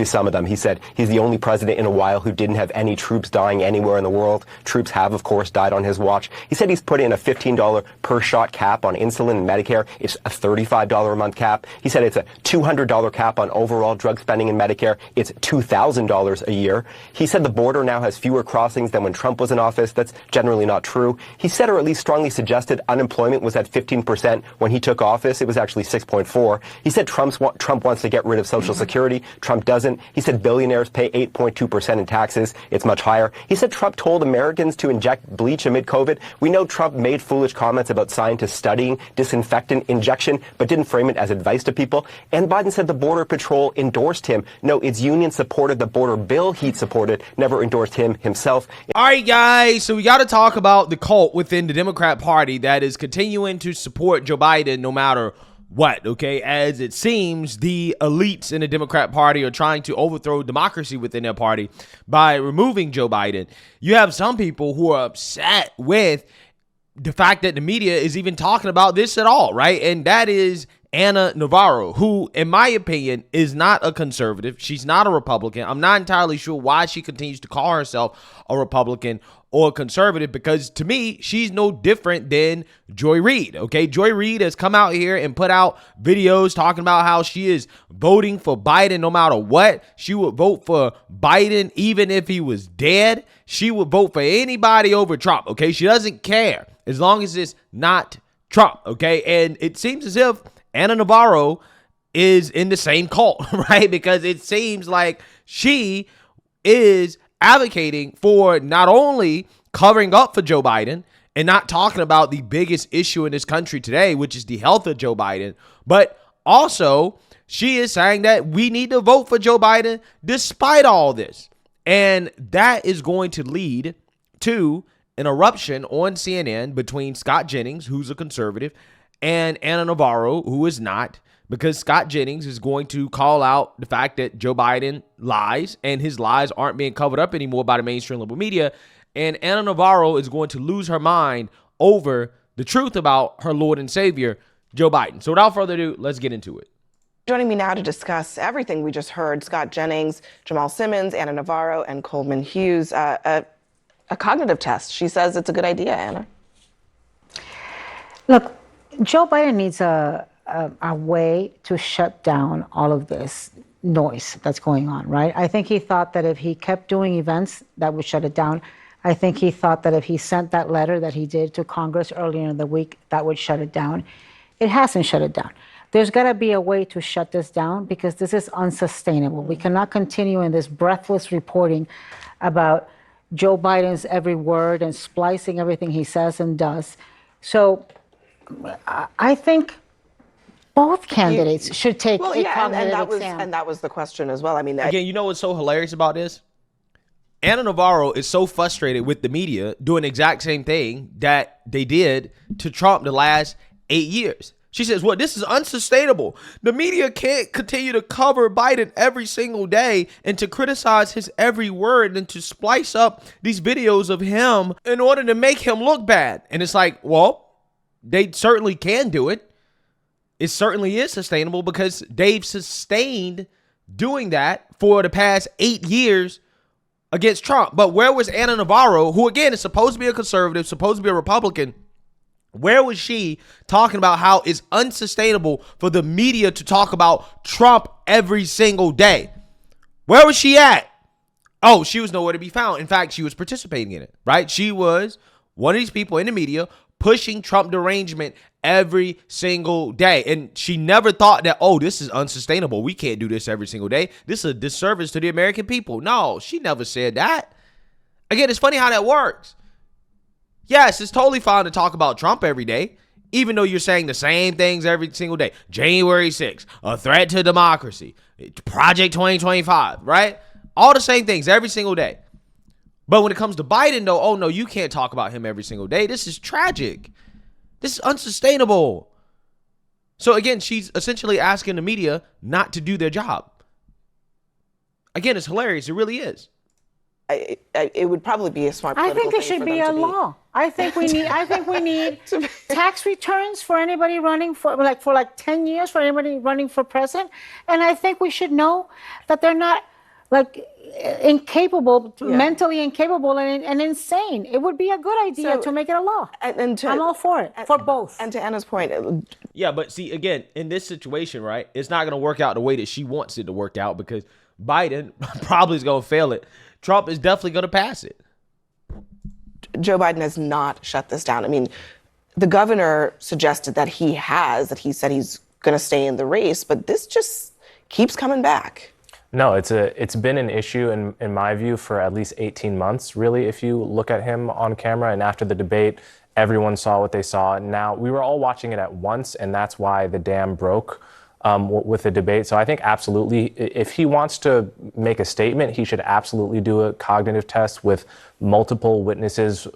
Some of them. He said he's the only president in a while who didn't have any troops dying anywhere in the world. Troops have, of course, died on his watch. He said he's put in a $15 per shot cap on insulin and Medicare. It's a $35 a month cap. He said it's a $200 cap on overall drug spending in Medicare. It's $2,000 a year. He said the border now has fewer crossings than when Trump was in office. That's generally not true. He said, or at least strongly suggested, unemployment was at 15% when he took office. It was actually 6.4. He said Trump wants to get rid of Social Security. Trump doesn't. He said billionaires pay 8.2% in taxes. It's much higher. He said Trump told Americans to inject bleach amid COVID. We know Trump made foolish comments about scientists studying disinfectant injection, but didn't frame it as advice to people. And Biden said the Border Patrol endorsed him. No, its union supported the border bill he'd supported, never endorsed him himself. All right, guys, so we got to talk about the cult within the Democrat Party that is continuing to support Joe Biden no matter what, okay? As it seems, the elites in the Democrat Party are trying to overthrow democracy within their party by removing Joe Biden. You have some people who are upset with the fact that the media is even talking about this at all, right? And that is Anna Navarro, who, in my opinion, is not a conservative. She's not a Republican. I'm not entirely sure why she continues to call herself a Republican or a conservative, because to me, she's no different than Joy Reid, okay? Joy Reid has come out here and put out videos talking about how she is voting for Biden no matter what. She would vote for Biden even if he was dead. She would vote for anybody over Trump, okay? She doesn't care as long as it's not Trump, okay? And it seems as if Anna Navarro is in the same cult, right? Because it seems like she is advocating for not only covering up for Joe Biden and not talking about the biggest issue in this country today, which is the health of Joe Biden, but also she is saying that we need to vote for Joe Biden despite all this. And that is going to lead to an eruption on CNN between Scott Jennings, who's a conservative, and Anna Navarro, who is not, because Scott Jennings is going to call out the fact that Joe Biden lies and his lies aren't being covered up anymore by the mainstream liberal media. And Anna Navarro is going to lose her mind over the truth about her Lord and Savior, Joe Biden. So without further ado, let's get into it. Joining me now to discuss everything we just heard, Scott Jennings, Jamal Simmons, Anna Navarro, and Coleman Hughes. A cognitive test. She says it's a good idea, Anna. Look, Joe Biden needs a way to shut down all of this noise that's going on, right? I think he thought that if he kept doing events, that would shut it down. I think he thought that if he sent that letter that he did to Congress earlier in the week, that would shut it down. It hasn't shut it down. There's got to be a way to shut this down because this is unsustainable. We cannot continue in this breathless reporting about Joe Biden's every word and splicing everything he says and does. So I think both candidates should take a cognitive exam. And that was the question as well. I mean, again, you know what's so hilarious about this? Anna Navarro is so frustrated with the media doing the exact same thing that they did to Trump the last 8 years. She says, well, this is unsustainable. The media can't continue to cover Biden every single day and to criticize his every word and to splice up these videos of him in order to make him look bad. And it's like, well, they certainly can do it. It certainly is sustainable because they've sustained doing that for the past 8 years against Trump. But where was Anna Navarro, who again is supposed to be a conservative, supposed to be a Republican? Where was she talking about how it's unsustainable for the media to talk about Trump every single day? Where was she at? Oh, she was nowhere to be found. In fact, she was participating in it, right? She was one of these people in the media pushing Trump derangement every single day. And she never thought that, oh, this is unsustainable. We can't do this every single day. This is a disservice to the American people. No, she never said that. Again, it's funny how that works. Yes, it's totally fine to talk about Trump every day, even though you're saying the same things every single day. January 6th, a threat to democracy, Project 2025, right? All the same things every single day. But when it comes to Biden, though, oh, no, you can't talk about him every single day. This is tragic. This is unsustainable. So, again, she's essentially asking the media not to do their job. Again, it's hilarious. It really is. it would probably be a smart I political think it thing should for be them a to be. law. I think we need tax returns for anybody running for 10 years for anybody running for president. And I think we should know that they're not like incapable, mentally incapable and insane. It would be a good idea to make it a law. And I'm all for it, for both. And to Anna's point, Yeah, but see, again, in this situation, right, it's not going to work out the way that she wants it to work out because Biden probably is going to fail it. Trump is definitely going to pass it. Joe Biden has not shut this down. I mean, the governor suggested that he said he's going to stay in the race, but this just keeps coming back. No, it's been an issue in my view for at least 18 months, really, if you look at him on camera. And after the debate, everyone saw what they saw. Now, we were all watching it at once, and that's why the dam broke with the debate. So I think absolutely, if he wants to make a statement, he should absolutely do a cognitive test with multiple witnesses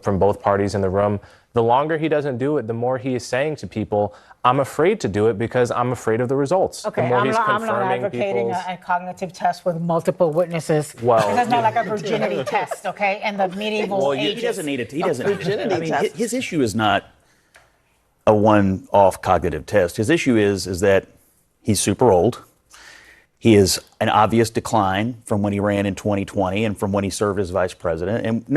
from both parties in the room. The longer he doesn't do it, the more he is saying to people, I'm afraid to do it because I'm afraid of the results. Okay, the more I'm he's not confirming advocating people's... a cognitive test with multiple witnesses. Well, That's not like a virginity test, okay? And the medieval ages. He doesn't need it. He doesn't need it. I mean, test. his issue is not a one-off cognitive test. His issue is that he's super old. He is an obvious decline from when he ran in 2020 and from when he served as vice president. And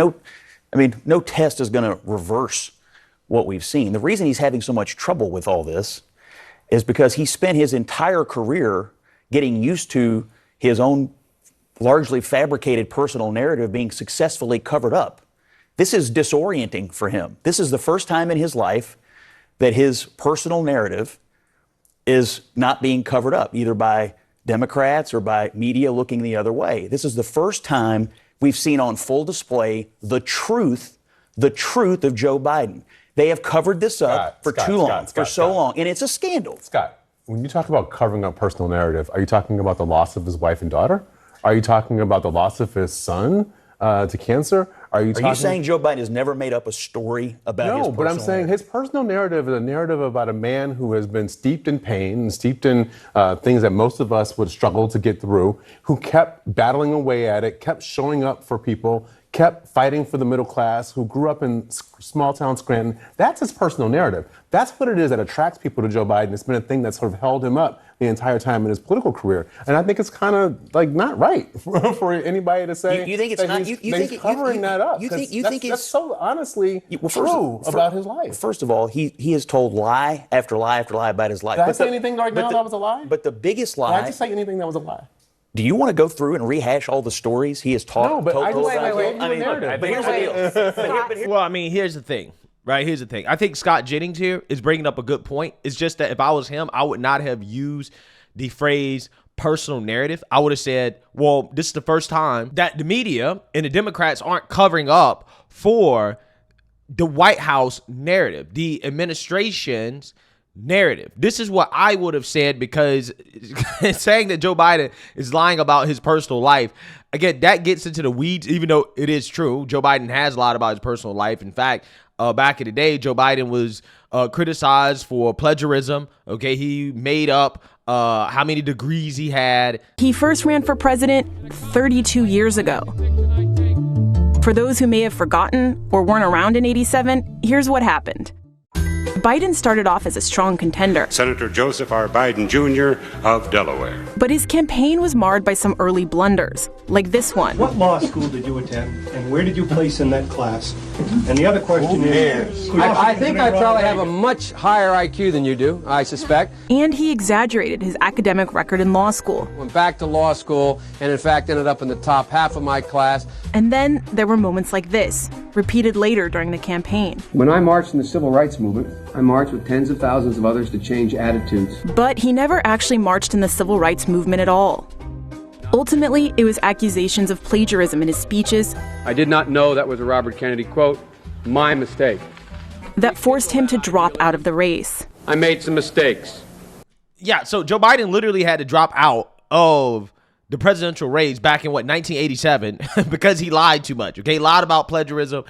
no test is going to reverse what we've seen. The reason he's having so much trouble with all this is because he spent his entire career getting used to his own largely fabricated personal narrative being successfully covered up. This is disorienting for him. This is the first time in his life that his personal narrative is not being covered up, either by Democrats or by media looking the other way. This is the first time we've seen on full display the truth of Joe Biden. They have covered this up for too long, for so long, and it's a scandal. Scott, when you talk about covering up personal narrative, are you talking about the loss of his wife and daughter? Are you talking about the loss of his son to cancer? Are you saying Joe Biden has never made up a story about his personal No, but I'm saying narrative? his personal narrative is a narrative about a man who has been steeped in pain and steeped in things that most of us would struggle to get through, who kept battling away at it, kept showing up for people, kept fighting for the middle class, who grew up in small town Scranton. That's his personal narrative. That's what it is that attracts people to Joe Biden. It's been a thing that sort of held him up the entire time in his political career. And I think it's kind of like not right for anybody to say You think it's that not? he's covering that up. You think that's so honestly true about his life. First of all, he has told lie after lie after lie about his life. Did I say anything right now that was a lie? But the biggest Did I lie. just say anything that was a lie? Do you want to go through and rehash all the stories he has taught? No, but I just told us? wait. I mean, Narrative. but here's the deal. Well, I mean, here's the thing, right? Here's the thing. I think Scott Jennings here is bringing up a good point. It's just that if I was him, I would not have used the phrase personal narrative. I would have said, well, this is the first time that the media and the Democrats aren't covering up for the White House narrative, the administration's narrative. This is what I would have said, because saying that Joe Biden is lying about his personal life, again, that gets into the weeds, even though it is true. Joe Biden has lied about his personal life. In fact, back in the day, Joe Biden was criticized for plagiarism. Okay, he made up how many degrees he had. He first ran for president 32 years ago. For those who may have forgotten or weren't around in '87, here's what happened. Biden started off as a strong contender. Senator Joseph R. Biden, Jr. of Delaware. But his campaign was marred by some early blunders, like this one. What law school did you attend, and where did you place in that class? And the other question is... I think I probably have a much higher IQ than you do, I suspect. And he exaggerated his academic record in law school. Went back to law school, and in fact ended up in the top half of my class. And then there were moments like this, repeated later during the campaign. When I marched in the civil rights movement, I marched with tens of thousands of others to change attitudes. But he never actually marched in the civil rights movement at all. Ultimately, it was accusations of plagiarism in his speeches. I did not know that was a Robert Kennedy quote. My mistake. That forced him to drop out of the race. I made some mistakes. Yeah, so Joe Biden literally had to drop out of the presidential race back in 1987 because he lied too much. Okay, he lied about plagiarism.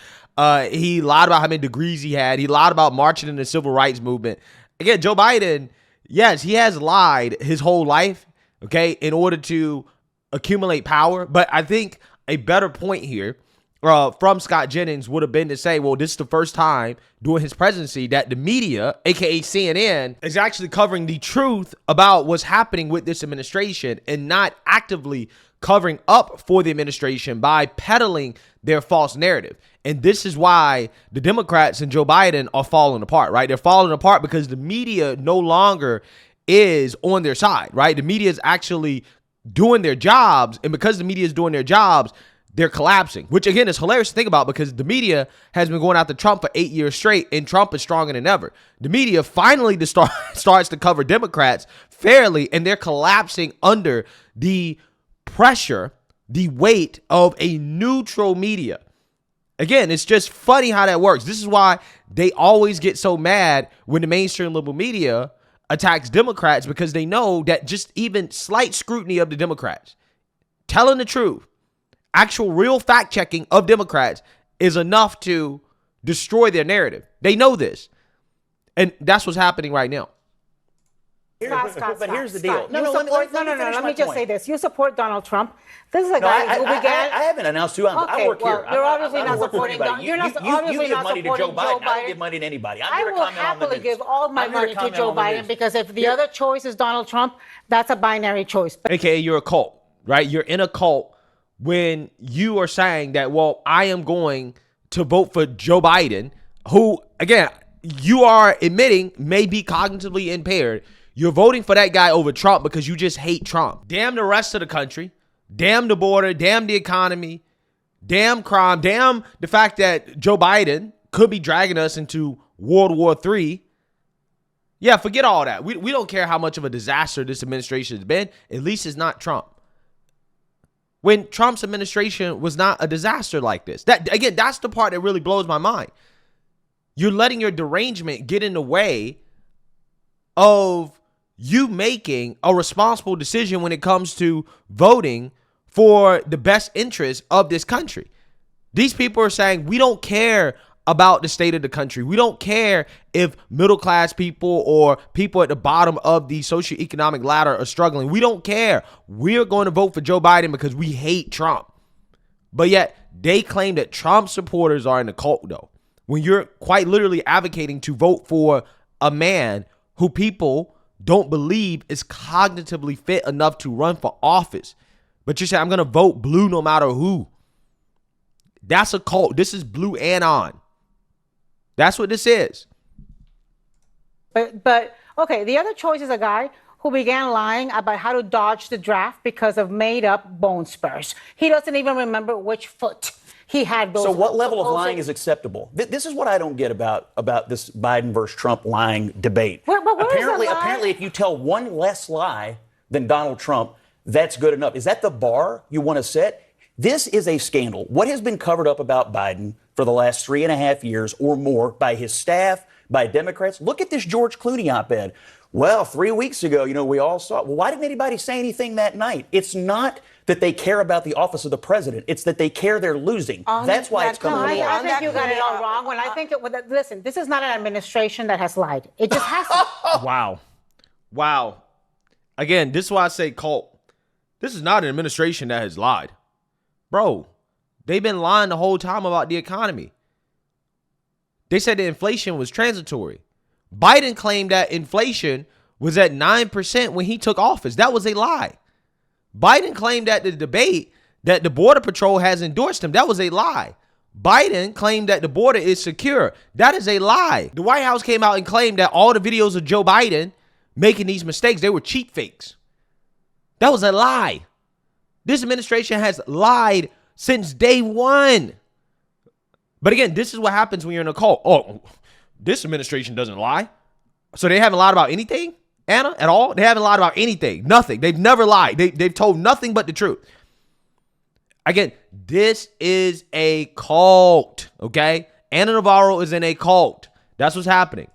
He lied about how many degrees he had. He lied about marching in the civil rights movement. Again, Joe Biden, yes, he has lied his whole life, okay, in order to accumulate power. But I think a better point here from Scott Jennings would have been to say, well, this is the first time during his presidency that the media, aka CNN, is actually covering the truth about what's happening with this administration and not actively covering up for the administration by peddling their false narrative. And this is why the Democrats and Joe Biden are falling apart, right? They're falling apart because the media no longer is on their side, right? The media is actually doing their jobs. And because the media is doing their jobs, they're collapsing, which again is hilarious to think about because the media has been going after Trump for 8 years straight and Trump is stronger than ever. The media finally starts to cover Democrats fairly and they're collapsing under the pressure, the weight of a neutral media. Again, it's just funny how that works. This is why they always get so mad when the mainstream liberal media attacks Democrats because they know that just even slight scrutiny of the Democrats, telling the truth, actual real fact checking of Democrats is enough to destroy their narrative. They know this. And that's what's happening right now. But here's the deal. Let me just say this. You support Donald Trump. This is a guy who began. I haven't announced who I work here. You're obviously not supporting Donald. You're not obviously not supporting Joe Biden. I don't give money to anybody. I will happily give all my money to Joe Biden because if the other choice is Donald Trump, that's a binary choice. AKA you're a cult, right? You're in a cult when you are saying that, well, I am going to vote for Joe Biden, who, again, you are admitting may be cognitively impaired. You're voting for that guy over Trump because you just hate Trump. Damn the rest of the country. Damn the border. Damn the economy. Damn crime. Damn the fact that Joe Biden could be dragging us into World War III. Yeah, forget all that. We don't care how much of a disaster this administration has been. At least it's not Trump. When Trump's administration was not a disaster like this. Again, that's the part that really blows my mind. You're letting your derangement get in the way of you making a responsible decision when it comes to voting for the best interest of this country. These people are saying, we don't care about the state of the country. We don't care if middle-class people or people at the bottom of the socioeconomic ladder are struggling. We don't care. We're going to vote for Joe Biden because we hate Trump. But yet they claim that Trump supporters are in the cult, though, when you're quite literally advocating to vote for a man who people don't believe is cognitively fit enough to run for office. But you're saying, I'm going to vote blue no matter who. That's a cult. This is blue anon. That's what this is. But okay, the other choice is a guy who began lying about how to dodge the draft because of made up bone spurs. He doesn't even remember which foot he had those. So what level of lying is acceptable? This is what I don't get about this Biden versus Trump lying debate. Where Apparently, if you tell one less lie than Donald Trump, that's good enough. Is that the bar you want to set? This is a scandal. What has been covered up about Biden for the last 3.5 years or more by his staff, by Democrats? Look at this George Clooney op-ed. Well, 3 weeks ago, we all saw it. Well, why didn't anybody say anything that night? It's not that they care about the office of the president. It's that they care they're losing. That's why it's coming along. I think you got it all wrong. When I think listen, this is not an administration that has lied. It just hasn't. Wow. Again, this is why I say cult. This is not an administration that has lied. Bro, they've been lying the whole time about the economy. They said that inflation was transitory. Biden claimed that inflation was at 9% when he took office. That was a lie. Biden claimed at the debate that the Border Patrol has endorsed him. That was a lie. Biden claimed that the border is secure. That is a lie. The White House came out and claimed that all the videos of Joe Biden making these mistakes, they were cheat fakes. That was a lie. This administration has lied since day one. But again, this is what happens when you're in a cult. Oh, this administration doesn't lie. So they haven't lied about anything, Anna, at all? They haven't lied about anything. Nothing. They've never lied. They've told nothing but the truth. Again, this is a cult, okay? Anna Navarro is in a cult. That's what's happening.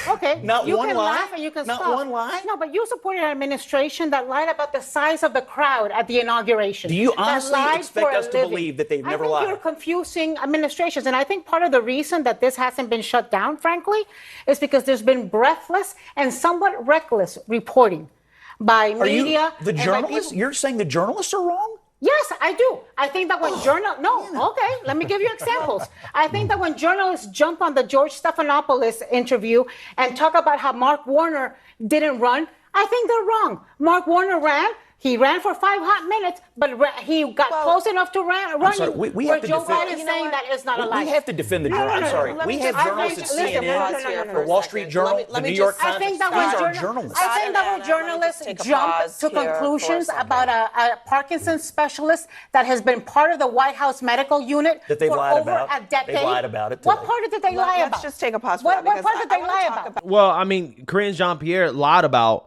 Okay, not you one can lie? laugh and you can Not stop. one lie? No, but you supported an administration that lied about the size of the crowd at the inauguration. Do you That honestly lied expect for a us to living. believe that they've never I think lied? you're confusing administrations. And I think part of the reason that this hasn't been shut down, frankly, is because there's been breathless and somewhat reckless reporting by Are media. you the and by journalists? people- You're saying the journalists are wrong? Yes, I do. I think that when okay, let me give you examples. I think that when journalists jump on the George Stephanopoulos interview and talk about how Mark Warner didn't run, I think they're wrong. Mark Warner ran. He ran for 5 hot minutes, but he got close enough to run. I'm sorry, we have to Joe defend. Biden is saying that it's not a lie. We have to defend the journal. I'm sorry. We have journalists at CNN, the Wall Street Journal, the New York Times. I think that These when are journalists. I think that when journalists jump to conclusions about a Parkinson's specialist that has been part of the White House medical unit that they've for lied over about. a decade. They lied about it. What part did they lie about? Let's just take a pause for what, that. What part did they lie about? Well, I mean, Corinne Jean-Pierre lied about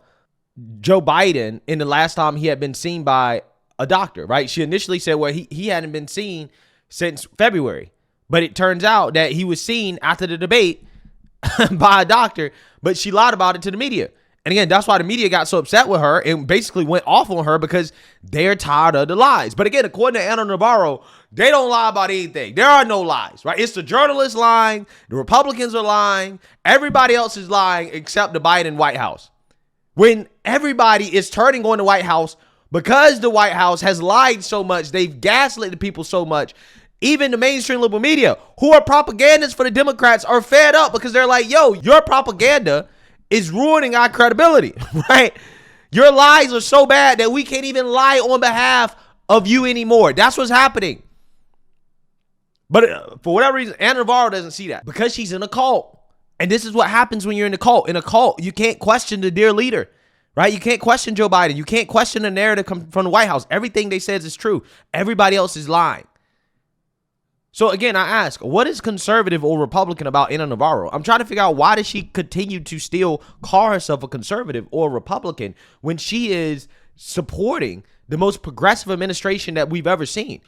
Joe Biden in the last time he had been seen by a doctor, right? She initially said, well, he hadn't been seen since February. But it turns out that he was seen after the debate by a doctor, but she lied about it to the media. And again, that's why the media got so upset with her and basically went off on her because they're tired of the lies. But again, according to Ana Navarro, they don't lie about anything. There are no lies, right? It's the journalists lying, the Republicans are lying, everybody else is lying except the Biden White House. When everybody is turning on the White House because the White House has lied so much, they've gaslit the people so much, even the mainstream liberal media, who are propagandists for the Democrats, are fed up because they're like, yo, your propaganda is ruining our credibility, right? Your lies are so bad that we can't even lie on behalf of you anymore. That's what's happening. But for whatever reason, Ana Navarro doesn't see that because she's in a cult. And this is what happens when you're in a cult. In a cult, you can't question the dear leader, right? You can't question Joe Biden. You can't question the narrative from the White House. Everything they says is true. Everybody else is lying. So again, I ask, what is conservative or Republican about Ana Navarro? I'm trying to figure out, why does she continue to still call herself a conservative or Republican when she is supporting the most progressive administration that we've ever seen?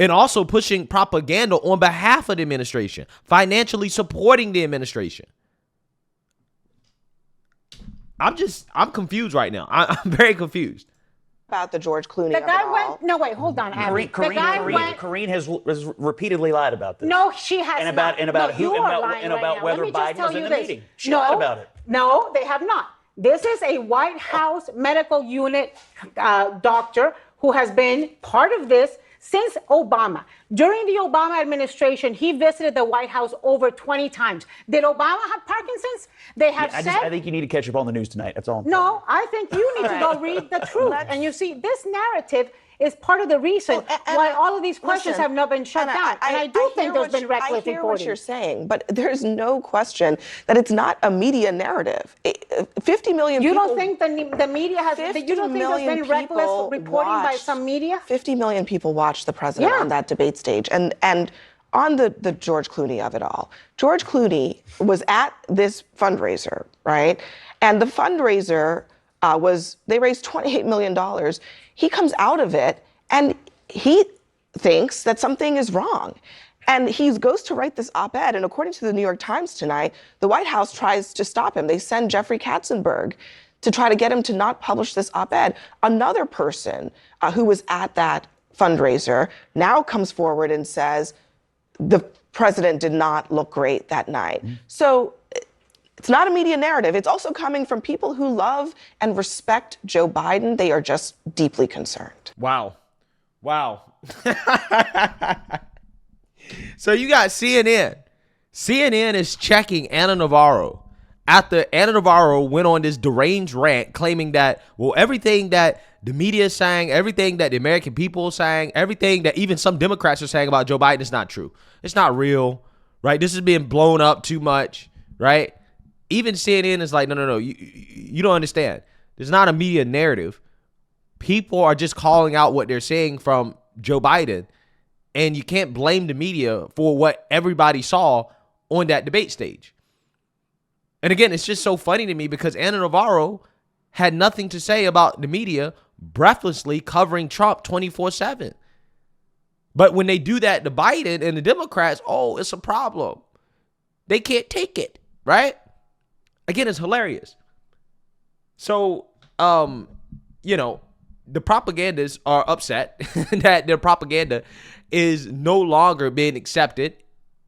And also pushing propaganda on behalf of the administration, financially supporting the administration. I'm confused right now. I'm very confused. About the George Clooney. The guy went. No, wait, hold on, Abby. Corinne has repeatedly lied about this. No, she has not. And about no, who and about whether Biden was in the meeting. She lied about it. No, they have not. This is a White House medical unit doctor who has been part of this since Obama. During the Obama administration, he visited the White House over 20 times. Did Obama have Parkinson's? They have said... I think you need to catch up on the news tonight. That's all. No, I think you need to go read the truth. And you see, this narrative is part of the reason why all of these questions have not been shut down. And I do think there's been reckless reporting. I hear what you're saying, but there's no question that it's not a media narrative. 50 million people... You don't think the media has... You don't think there's been reckless reporting by some media? 50 million people watched the president on that debate stage. And on the George Clooney of it all, George Clooney was at this fundraiser, right? And the fundraiser they raised $28 million. He comes out of it and he thinks that something is wrong. And he goes to write this op-ed. And according to the New York Times tonight, the White House tries to stop him. They send Jeffrey Katzenberg to try to get him to not publish this op-ed. Another person who was at that fundraiser now comes forward and says the president did not look great that night. So it's not a media narrative. It's also coming from people who love and respect Joe Biden. They are just deeply concerned. Wow. So you got CNN. CNN is checking Ana Navarro after Ana Navarro went on this deranged rant claiming that, well, everything that the media is saying, everything that the American people are saying, everything that even some Democrats are saying about Joe Biden is not true. It's not real, right? This is being blown up too much, right? Even CNN is like, no, you don't understand. There's not a media narrative. People are just calling out what they're saying from Joe Biden, and you can't blame the media for what everybody saw on that debate stage. And again, it's just so funny to me because Ana Navarro had nothing to say about the media breathlessly covering Trump 24/7. But when they do that to Biden and the Democrats, oh, it's a problem. They can't take it, right? Again, it's hilarious. So, the propagandists are upset that their propaganda is no longer being accepted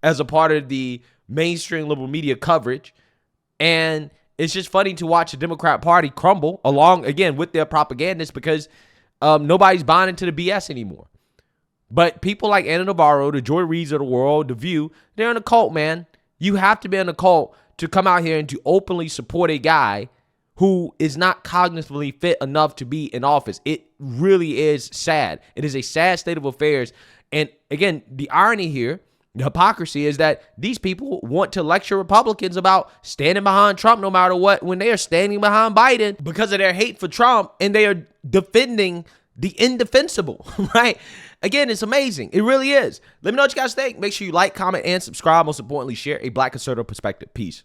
as a part of the mainstream liberal media coverage. And it's just funny to watch the Democrat Party crumble along, again, with their propagandists because nobody's buying into the BS anymore. But people like Anna Navarro, the Joy Reids of the world, The View, they're in a cult, man. You have to be in a cult to come out here and to openly support a guy who is not cognitively fit enough to be in office. It really is sad. It is a sad state of affairs. And again, the irony here, the hypocrisy is that these people want to lecture Republicans about standing behind Trump no matter what when they are standing behind Biden because of their hate for Trump, and they are defending the indefensible, right? Again, it's amazing. It really is. Let me know what you guys think. Make sure you like, comment, and subscribe. Most importantly, share a Black conservative perspective. Peace.